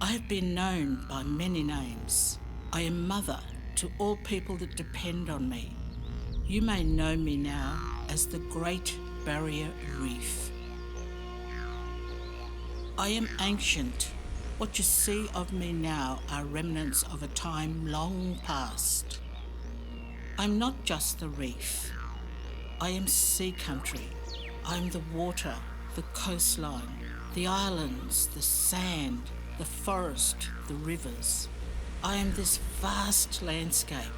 I have been known by many names. I am mother to all people that depend on me. You may know me now as the Great Barrier Reef. I am ancient. What you see of me now are remnants of a time long past. I'm not just the reef. I am sea country. I am the water, the coastline, the islands, the sand, the forest, the rivers. I am this vast landscape.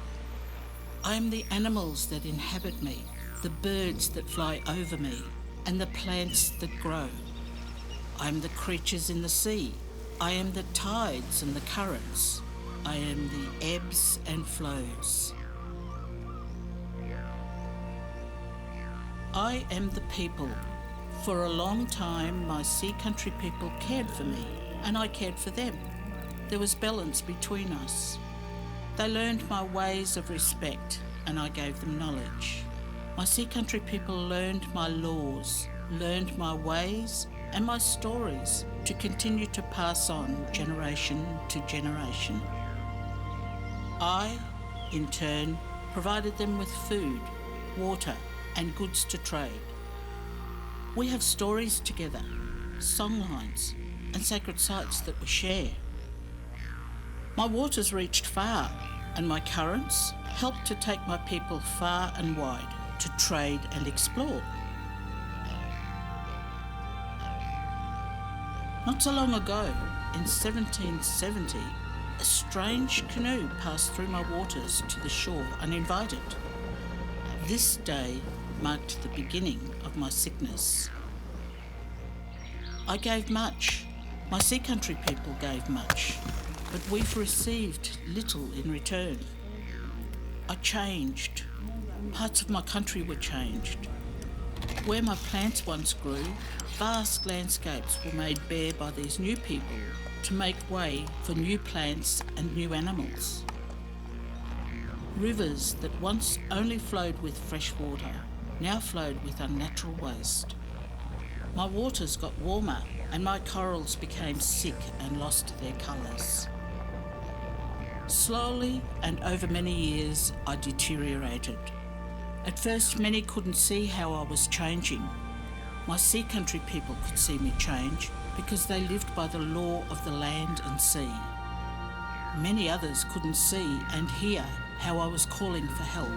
I am the animals that inhabit me, the birds that fly over me, and the plants that grow. I am the creatures in the sea. I am the tides and the currents. I am the ebbs and flows. I am the people. For a long time, my sea country people cared for me, and I cared for them. There was balance between us. They learned my ways of respect, and I gave them knowledge. My sea country people learned my laws, learned my ways and my stories to continue to pass on generation to generation. I, in turn, provided them with food, water, and goods to trade. We have stories together, songlines, and sacred sites that we share. My waters reached far, and my currents helped to take my people far and wide to trade and explore. Not so long ago, in 1770, a strange canoe passed through my waters to the shore uninvited. This day marked the beginning of my sickness. I gave much. My sea country people gave much, but we've received little in return. I changed. Parts of my country were changed. Where my plants once grew, vast landscapes were made bare by these new people to make way for new plants and new animals. Rivers that once only flowed with fresh water now flowed with unnatural waste. My waters got warmer and my corals became sick and lost their colours. Slowly and over many years, I deteriorated. At first, many couldn't see how I was changing. My sea country people could see me change because they lived by the law of the land and sea. Many others couldn't see and hear how I was calling for help.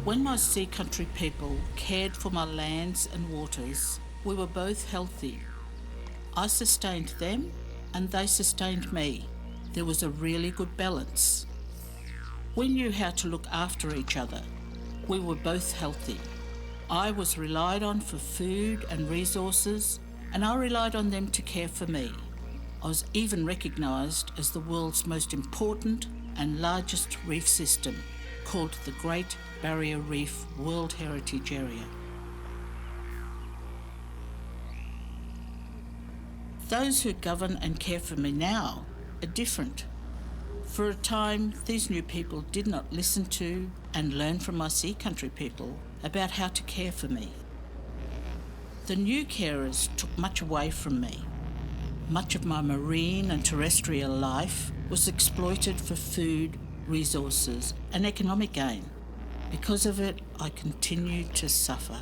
When my sea country people cared for my lands and waters, we were both healthy. I sustained them and they sustained me. There was a really good balance. We knew how to look after each other. We were both healthy. I was relied on for food and resources, and I relied on them to care for me. I was even recognised as the world's most important and largest reef system, called the Great Barrier Reef World Heritage Area. Those who govern and care for me now are different. For a time, these new people did not listen to and learn from my sea country people about how to care for me. The new carers took much away from me. Much of my marine and terrestrial life was exploited for food, resources, and economic gain. Because of it, I continued to suffer.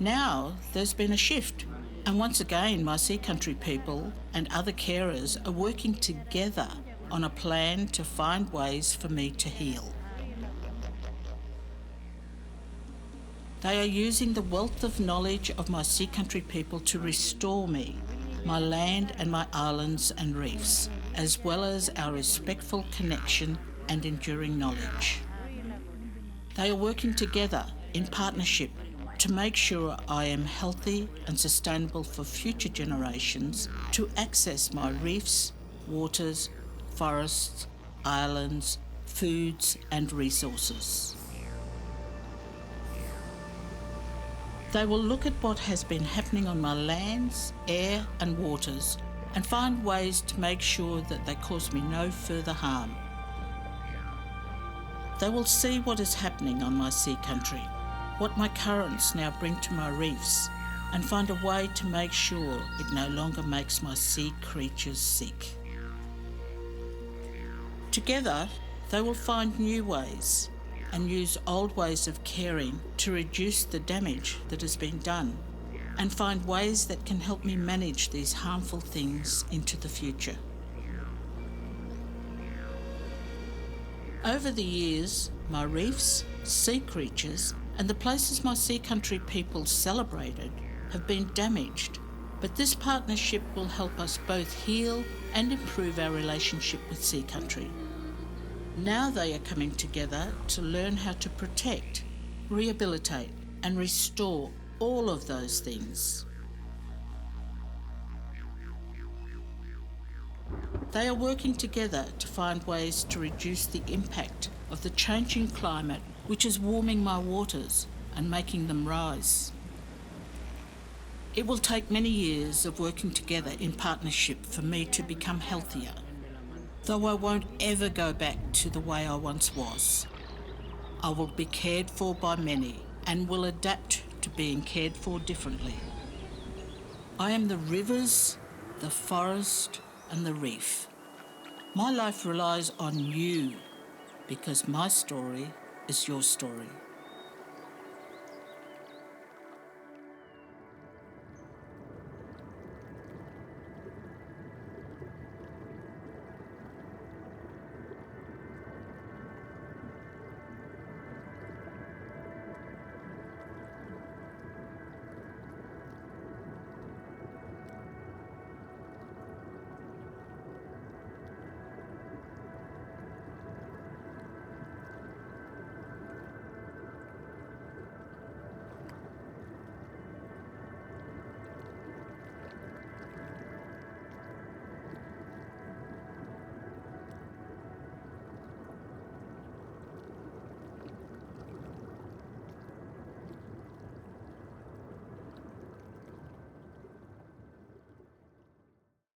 Now, there's been a shift. And once again, my sea country people and other carers are working together on a plan to find ways for me to heal. They are using the wealth of knowledge of my sea country people to restore me, my land and my islands and reefs, as well as our respectful connection and enduring knowledge. They are working together in partnership to make sure I am healthy and sustainable for future generations to access my reefs, waters, forests, islands, foods and resources. They will look at what has been happening on my lands, air and waters and find ways to make sure that they cause me no further harm. They will see what is happening on my sea country, what my currents now bring to my reefs, and find a way to make sure it no longer makes my sea creatures sick. Together, they will find new ways and use old ways of caring to reduce the damage that has been done and find ways that can help me manage these harmful things into the future. Over the years, my reefs, sea creatures, and the places my sea country people celebrated have been damaged, but this partnership will help us both heal and improve our relationship with sea country. Now they are coming together to learn how to protect, rehabilitate, and restore all of those things. They are working together to find ways to reduce the impact of the changing climate, which is warming my waters and making them rise. It will take many years of working together in partnership for me to become healthier, though I won't ever go back to the way I once was. I will be cared for by many and will adapt to being cared for differently. I am the rivers, the forest, and the reef. My life relies on you because my story is your story.